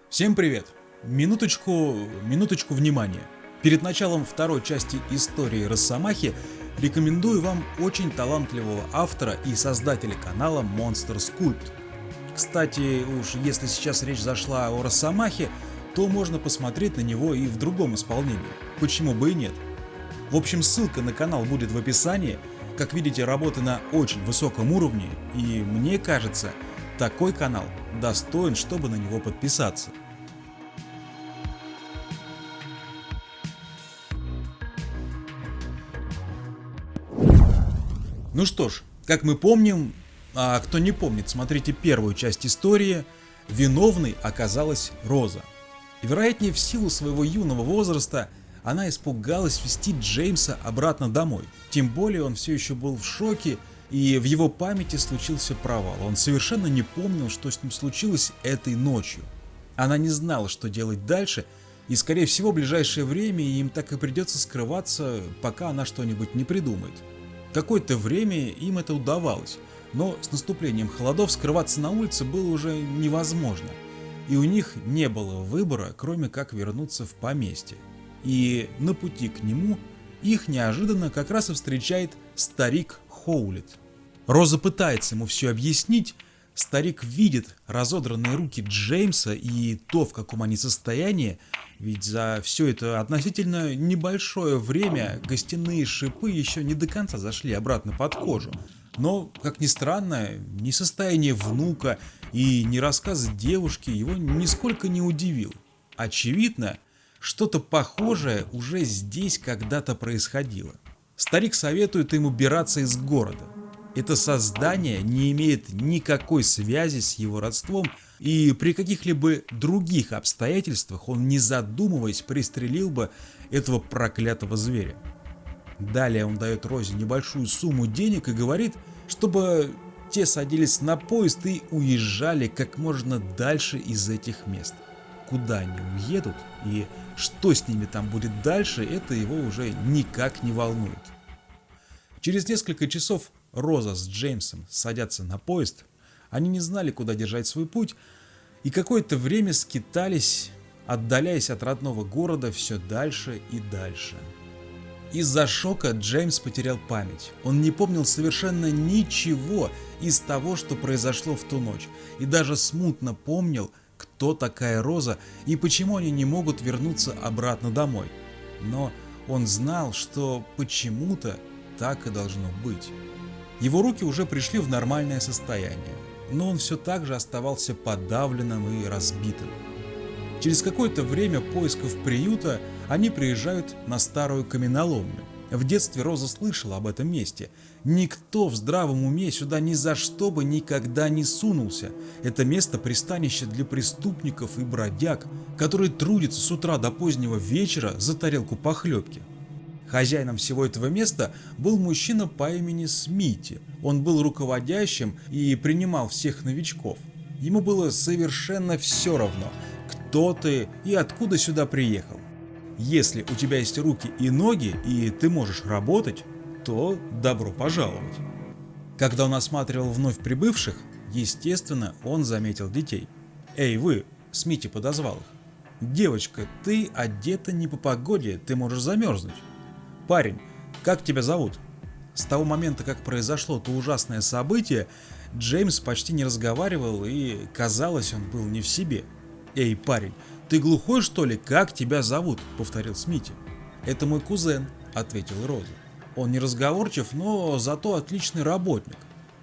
Всем привет! Минуточку внимания. Перед началом второй части истории Росомахи рекомендую вам очень талантливого автора и создателя канала Monster Sculpt. Кстати, уж если сейчас речь зашла о Росомахе, то можно посмотреть на него и в другом исполнении. Почему бы и нет? В общем, ссылка на канал будет в описании. Как видите, работы на очень высоком уровне, и мне кажется, такой канал достоин, чтобы на него подписаться. Ну что ж, как мы помним, а кто не помнит, смотрите первую часть истории, виновной оказалась Роза. И вероятнее в силу своего юного возраста она испугалась вести Джеймса обратно домой. Тем более он все еще был в шоке, и в его памяти случился провал. Он совершенно не помнил, что с ним случилось этой ночью. Она не знала, что делать дальше, и скорее всего в ближайшее время им так и придется скрываться, пока она что-нибудь не придумает. Какое-то время им это удавалось, но с наступлением холодов скрываться на улице было уже невозможно, и у них не было выбора, кроме как вернуться в поместье. И на пути к нему их неожиданно как раз и встречает старик Хоулит. Роза пытается ему все объяснить, старик видит разодранные руки Джеймса и то, в каком они состоянии, ведь за все это относительно небольшое время костяные шипы еще не до конца зашли обратно под кожу. Но, как ни странно, ни состояние внука и ни рассказ девушки его нисколько не удивил. Очевидно, что-то похожее уже здесь когда-то происходило. Старик советует им убираться из города. Это создание не имеет никакой связи с его родством, и при каких-либо других обстоятельствах он, не задумываясь, пристрелил бы этого проклятого зверя. Далее он дает Розе небольшую сумму денег и говорит, чтобы те садились на поезд и уезжали как можно дальше из этих мест. Куда они уедут и что с ними там будет дальше, это его уже никак не волнует. Через несколько часов Роза с Джеймсом садятся на поезд. Они не знали, куда держать свой путь, и какое-то время скитались, отдаляясь от родного города все дальше и дальше. Из-за шока Джеймс потерял память. Он не помнил совершенно ничего из того, что произошло в ту ночь, и даже смутно помнил, кто такая Роза и почему они не могут вернуться обратно домой. Но он знал, что почему-то так и должно быть. Его руки уже пришли в нормальное состояние, но он все так же оставался подавленным и разбитым. Через какое-то время поисков приюта они приезжают на старую каменоломню. В детстве Роза слышала об этом месте. Никто в здравом уме сюда ни за что бы никогда не сунулся. Это место пристанище для преступников и бродяг, которые трудятся с утра до позднего вечера за тарелку похлебки. Хозяином всего этого места был мужчина по имени Смити. Он был руководящим и принимал всех новичков. Ему было совершенно все равно, кто ты и откуда сюда приехал. Если у тебя есть руки и ноги, и ты можешь работать, то добро пожаловать. Когда он осматривал вновь прибывших, естественно, он заметил детей. «Эй, вы!» — Смити подозвал их. «Девочка, ты одета не по погоде, ты можешь замерзнуть. Парень, как тебя зовут?» С того момента, как произошло то ужасное событие, Джеймс почти не разговаривал и, казалось, он был не в себе. «Эй, парень, ты глухой, что ли? Как тебя зовут?» — повторил Смити. «Это мой кузен», — ответил Роза. «Он не разговорчив, но зато отличный работник».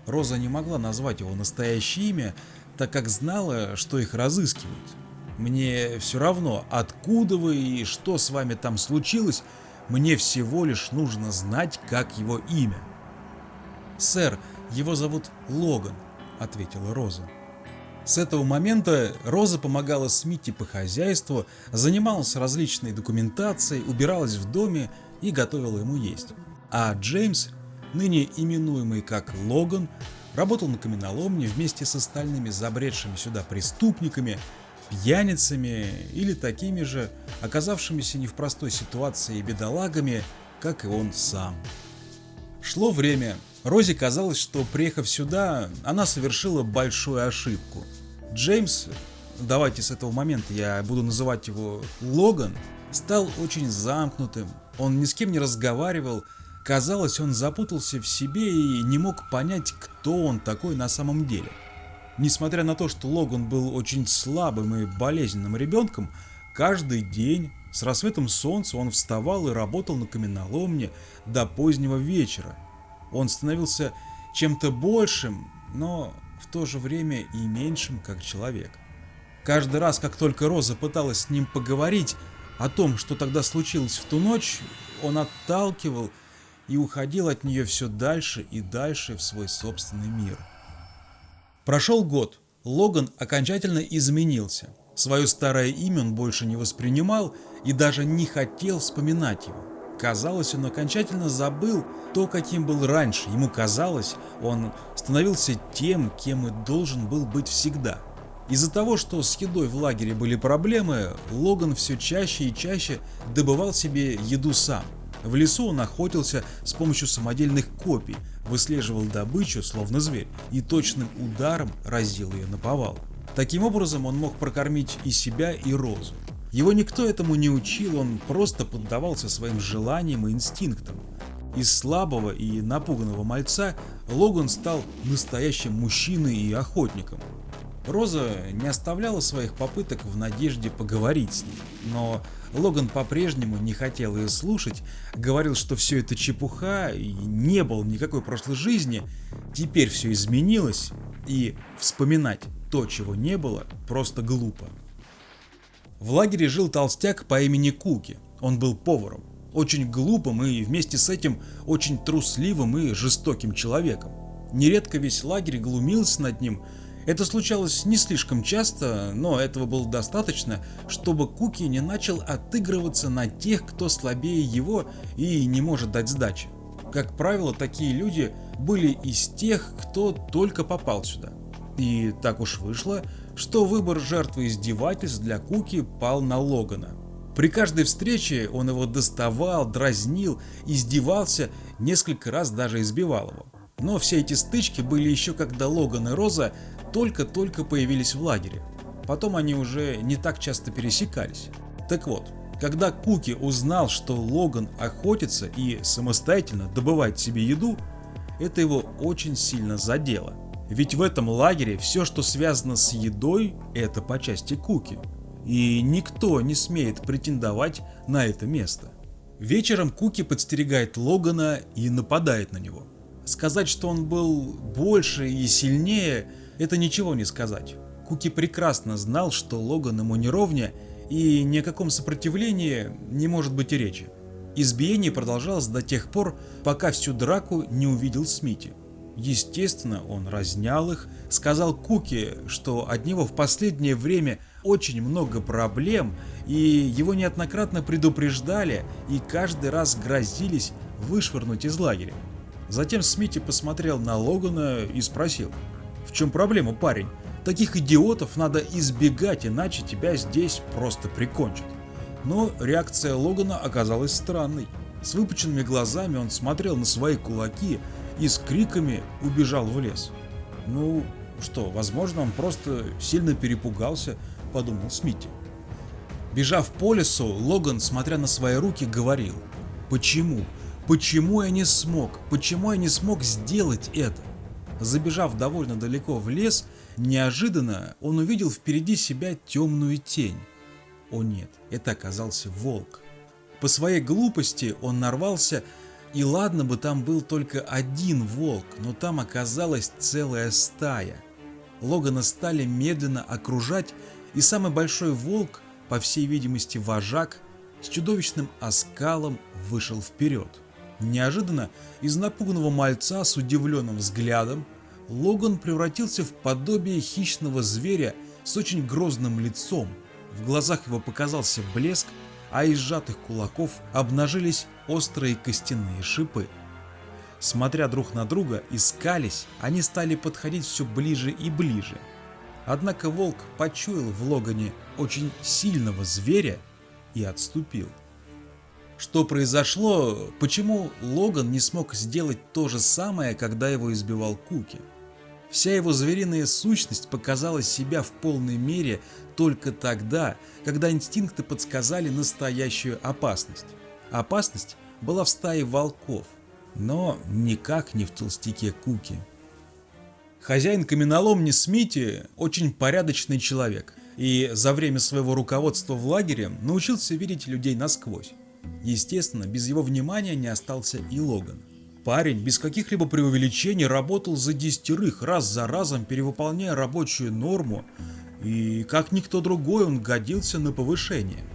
Роза не могла назвать его настоящее имя, так как знала, что их разыскивают. «Мне все равно, откуда вы и что с вами там случилось, мне всего лишь нужно знать, как его имя». «Сэр, его зовут Логан», — ответила Роза. С этого момента Роза помогала Смити по хозяйству, занималась различной документацией, убиралась в доме и готовила ему есть. А Джеймс, ныне именуемый как Логан, работал на каменоломне вместе с остальными забредшими сюда преступниками, пьяницами или такими же, оказавшимися не в простой ситуации бедолагами, как и он сам. Шло время. Розе казалось, что, приехав сюда, она совершила большую ошибку. Джеймс давайте с этого момента я буду называть его Логан, стал очень замкнутым, он ни с кем не разговаривал, казалось, он запутался в себе и не мог понять, кто он такой на самом деле. Несмотря на то, что Логан был очень слабым и болезненным ребенком, каждый день с рассветом солнца он вставал и работал на каменоломне до позднего вечера. Он становился чем-то большим, но в то же время и меньшим, как человек. Каждый раз, как только Роза пыталась с ним поговорить о том, что тогда случилось в ту ночь, он отталкивал и уходил от нее все дальше и дальше в свой собственный мир. Прошел год. Логан окончательно изменился. Свое старое имя он больше не воспринимал и даже не хотел вспоминать его. Казалось, он окончательно забыл то, каким был раньше. Ему казалось, он становился тем, кем и должен был быть всегда. Из-за того, что с едой в лагере были проблемы, Логан все чаще и чаще добывал себе еду сам. В лесу он охотился с помощью самодельных копий, выслеживал добычу, словно зверь, и точным ударом разил ее наповал. Таким образом он мог прокормить и себя, и Розу. Его никто этому не учил, он просто поддавался своим желаниям и инстинктам. Из слабого и напуганного мальца Логан стал настоящим мужчиной и охотником. Роза не оставляла своих попыток в надежде поговорить с ним, но Логан по-прежнему не хотел ее слушать, говорил, что все это чепуха и не было никакой прошлой жизни, теперь все изменилось, и вспоминать то, чего не было, просто глупо. В лагере жил толстяк по имени Куки, он был поваром, очень глупым и вместе с этим очень трусливым и жестоким человеком. Нередко весь лагерь глумился над ним. Это случалось не слишком часто, но этого было достаточно, чтобы Куки не начал отыгрываться на тех, кто слабее его и не может дать сдачи. Как правило, такие люди были из тех, кто только попал сюда. И так уж вышло, что выбор жертвы издевательств для Куки пал на Логана. При каждой встрече он его доставал, дразнил, издевался, несколько раз даже избивал его. Но все эти стычки были еще когда Логан и Роза только-только появились в лагере. Потом они уже не так часто пересекались. Так вот, когда Куки узнал, что Логан охотится и самостоятельно добывает себе еду, это его очень сильно задело. Ведь в этом лагере все, что связано с едой, это по части Куки. И никто не смеет претендовать на это место. Вечером Куки подстерегает Логана и нападает на него. Сказать, что он был больше и сильнее, это ничего не сказать. Куки прекрасно знал, что Логан ему не ровня, и ни о каком сопротивлении не может быть и речи. Избиение продолжалось до тех пор, пока всю драку не увидел Смити. Естественно, он разнял их, сказал Куки, что от него в последнее время очень много проблем, и его неоднократно предупреждали и каждый раз грозились вышвырнуть из лагеря. Затем Смити посмотрел на Логана и спросил: «В чем проблема, парень? Таких идиотов надо избегать, иначе тебя здесь просто прикончат». Но реакция Логана оказалась странной. С выпученными глазами он смотрел на свои кулаки и с криками убежал в лес. «Ну что, возможно, он просто сильно перепугался», — подумал Смити. Бежав по лесу, Логан, смотря на свои руки, говорил: «Почему? Почему я не смог? Почему я не смог сделать это?» Забежав довольно далеко в лес, неожиданно он увидел впереди себя темную тень. О нет, это оказался волк. По своей глупости он нарвался, и ладно бы там был только один волк, но там оказалась целая стая. Логана стали медленно окружать, и самый большой волк, по всей видимости вожак, с чудовищным оскалом вышел вперед. Неожиданно из напуганного мальца с удивленным взглядом Логан превратился в подобие хищного зверя с очень грозным лицом. В глазах его показался блеск, а из сжатых кулаков обнажились острые костяные шипы. Смотря друг на друга и скались, они стали подходить все ближе и ближе. Однако волк почуял в Логане очень сильного зверя и отступил. Что произошло, почему Логан не смог сделать то же самое, когда его избивал Куки? Вся его звериная сущность показала себя в полной мере только тогда, когда инстинкты подсказали настоящую опасность. Опасность была в стае волков, но никак не в толстяке Куки. Хозяин каменоломни Смити очень порядочный человек, и за время своего руководства в лагере научился видеть людей насквозь. Естественно, без его внимания не остался и Логан. Парень без каких-либо преувеличений работал за 10, раз за разом перевыполняя рабочую норму, и как никто другой он годился на повышение.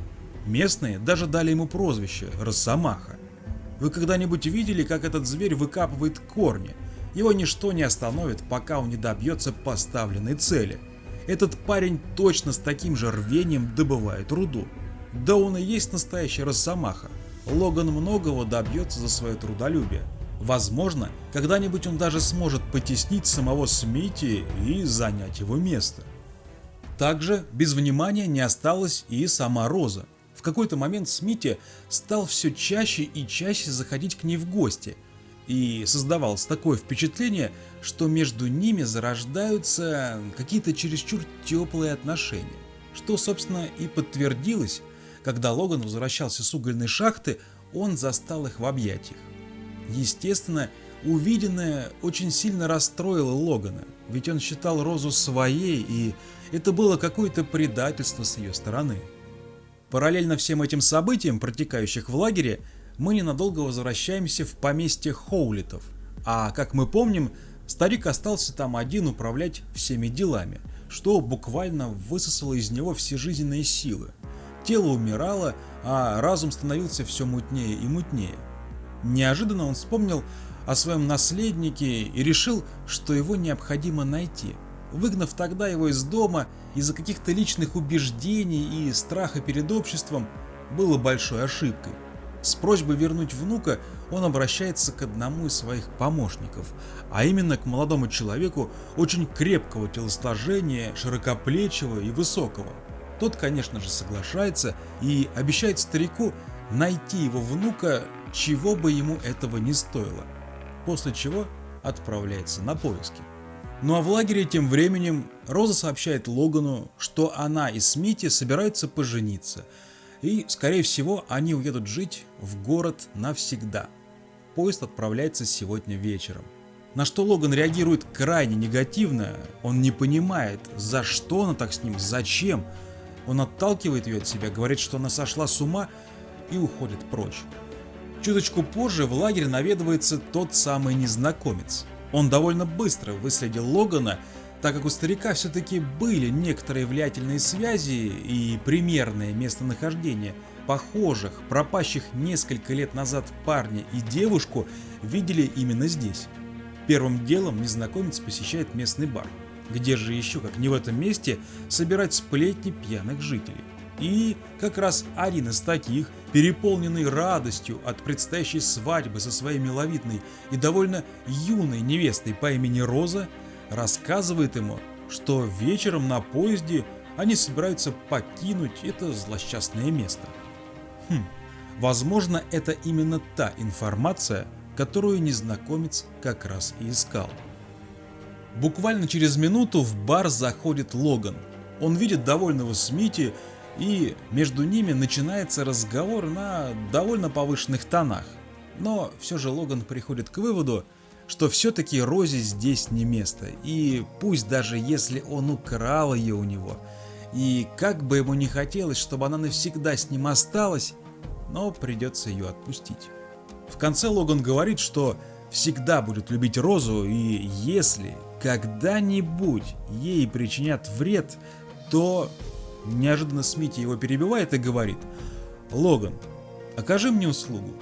Местные даже дали ему прозвище «Росомаха». Вы когда-нибудь видели, как этот зверь выкапывает корни? Его ничто не остановит, пока он не добьется поставленной цели. Этот парень точно с таким же рвением добывает руду. Да он и есть настоящий Росомаха. Логан многого добьется за свое трудолюбие. Возможно, когда-нибудь он даже сможет потеснить самого Смити и занять его место. Также без внимания не осталась и сама Роза. В какой-то момент Смити стал все чаще и чаще заходить к ней в гости, и создавалось такое впечатление, что между ними зарождаются какие-то чересчур теплые отношения, что, собственно, и подтвердилось, когда Логан возвращался с угольной шахты, он застал их в объятиях. Естественно, увиденное очень сильно расстроило Логана, ведь он считал Розу своей, и это было какое-то предательство с ее стороны. Параллельно всем этим событиям, протекающих в лагере, мы ненадолго возвращаемся в поместье Хоулитов, а, как мы помним, старик остался там один управлять всеми делами, что буквально высосало из него все жизненные силы. Тело умирало, а разум становился все мутнее и мутнее. Неожиданно он вспомнил о своем наследнике и решил, что его необходимо найти. Выгнав тогда его из дома из-за каких-то личных убеждений и страха перед обществом, было большой ошибкой. С просьбой вернуть внука он обращается к одному из своих помощников, а именно к молодому человеку очень крепкого телосложения, широкоплечего и высокого. Тот, конечно же, соглашается и обещает старику найти его внука, чего бы ему этого не стоило, после чего отправляется на поиски. Ну а в лагере тем временем Роза сообщает Логану, что она и Смити собираются пожениться, и, скорее всего, они уедут жить в город навсегда. Поезд отправляется сегодня вечером. На что Логан реагирует крайне негативно, он не понимает, за что она так с ним, зачем. Он отталкивает ее от себя, говорит, что она сошла с ума, и уходит прочь. Чуточку позже в лагерь наведывается тот самый незнакомец. Он довольно быстро выследил Логана, так как у старика все-таки были некоторые влиятельные связи и примерное местонахождение похожих, пропащих несколько лет назад парня и девушку видели именно здесь. Первым делом незнакомец посещает местный бар. Где же еще, как не в этом месте, собирать сплетни пьяных жителей. И как раз один из таких, переполненный радостью от предстоящей свадьбы со своей миловидной и довольно юной невестой по имени Роза, рассказывает ему, что вечером на поезде они собираются покинуть это злосчастное место. Возможно, это именно та информация, которую незнакомец как раз и искал. Буквально через минуту в бар заходит Логан. Он видит довольного Смити, и между ними начинается разговор на довольно повышенных тонах. Но все же Логан приходит к выводу, что все-таки Розе здесь не место, и пусть даже если он украл ее у него, и как бы ему не хотелось, чтобы она навсегда с ним осталась, но придется ее отпустить. В конце Логан говорит, что всегда будет любить Розу, и если когда-нибудь ей причинят вред, то... Неожиданно Смити его перебивает и говорит: «Логан, окажи мне услугу.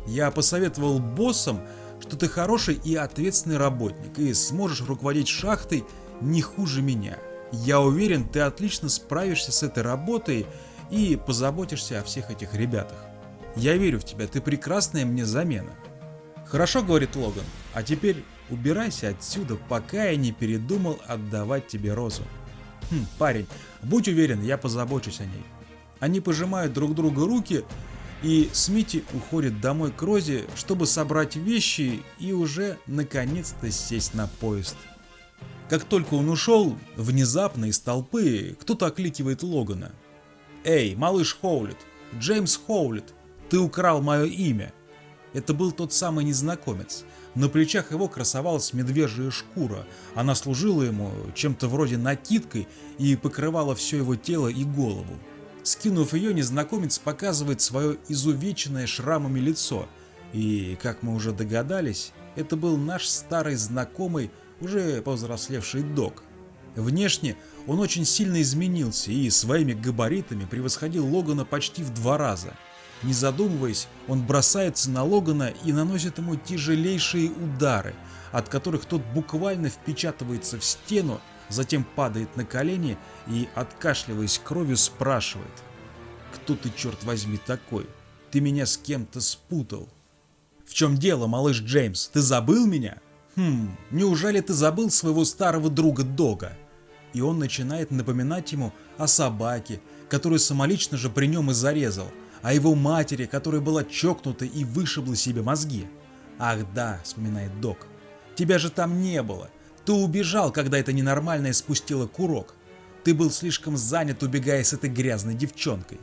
Я посоветовал боссам, что ты хороший и ответственный работник и сможешь руководить шахтой не хуже меня. Я уверен, ты отлично справишься с этой работой и позаботишься о всех этих ребятах. Я верю в тебя, ты прекрасная мне замена». «Хорошо, — говорит Логан, — а теперь убирайся отсюда, пока я не передумал отдавать тебе Розу. Парень, будь уверен, я позабочусь о ней». Они пожимают друг другу руки, и Смити уходит домой к Розе, чтобы собрать вещи и уже наконец-то сесть на поезд. Как только он ушел, внезапно из толпы кто-то окликивает Логана. «Эй, малыш Хоулит, Джеймс Хоулит, ты украл мое имя!» Это был тот самый незнакомец. На плечах его красовалась медвежья шкура. Она служила ему чем-то вроде накидкой и покрывала все его тело и голову. Скинув ее, незнакомец показывает свое изувеченное шрамами лицо. И, как мы уже догадались, это был наш старый знакомый, уже повзрослевший Дог. Внешне он очень сильно изменился и своими габаритами превосходил Логана почти в 2 раза. Не задумываясь, он бросается на Логана и наносит ему тяжелейшие удары, от которых тот буквально впечатывается в стену, затем падает на колени и, откашливаясь кровью, спрашивает: «Кто ты, черт возьми, такой? Ты меня с кем-то спутал». «В чем дело, малыш Джеймс? Ты забыл меня? Неужели ты забыл своего старого друга Дога?» И он начинает напоминать ему о собаке, которую самолично же при нем и зарезал, о его матери, которая была чокнута и вышибла себе мозги. «Ах да», — вспоминает Дог, — «тебя же там не было. Ты убежал, когда эта ненормальная спустила курок. Ты был слишком занят, убегая с этой грязной девчонкой.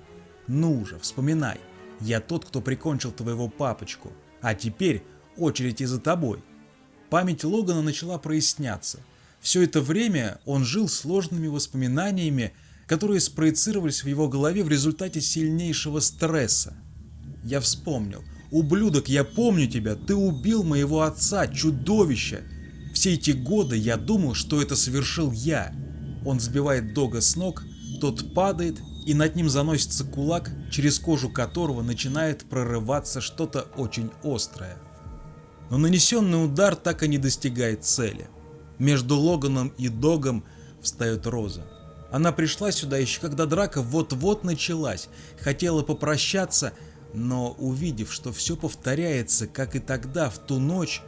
Ну же, вспоминай, я тот, кто прикончил твоего папочку, а теперь очередь и за тобой». Память Логана начала проясняться. Все это время он жил сложными воспоминаниями, которые спроецировались в его голове в результате сильнейшего стресса. Я вспомнил. «Ублюдок, я помню тебя, ты убил моего отца, чудовище! Все эти годы я думал, что это совершил я». Он сбивает Дога с ног, тот падает, и над ним заносится кулак, через кожу которого начинает прорываться что-то очень острое. Но нанесенный удар так и не достигает цели. Между Логаном и Догом встает Роза. Она пришла сюда еще когда драка вот-вот началась, хотела попрощаться, но, увидев, что все повторяется, как и тогда, в ту ночь,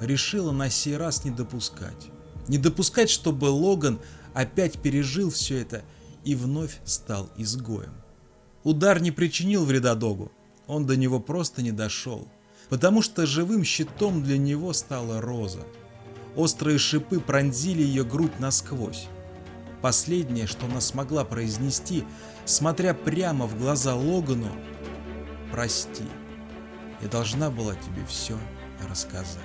решила на сей раз не допускать. Не допускать, чтобы Логан опять пережил все это и вновь стал изгоем. Удар не причинил вреда Догу, он до него просто не дошел, потому что живым щитом для него стала Роза. Острые шипы пронзили ее грудь насквозь. Последнее, что она смогла произнести, смотря прямо в глаза Логану: «Прости, я должна была тебе все рассказать».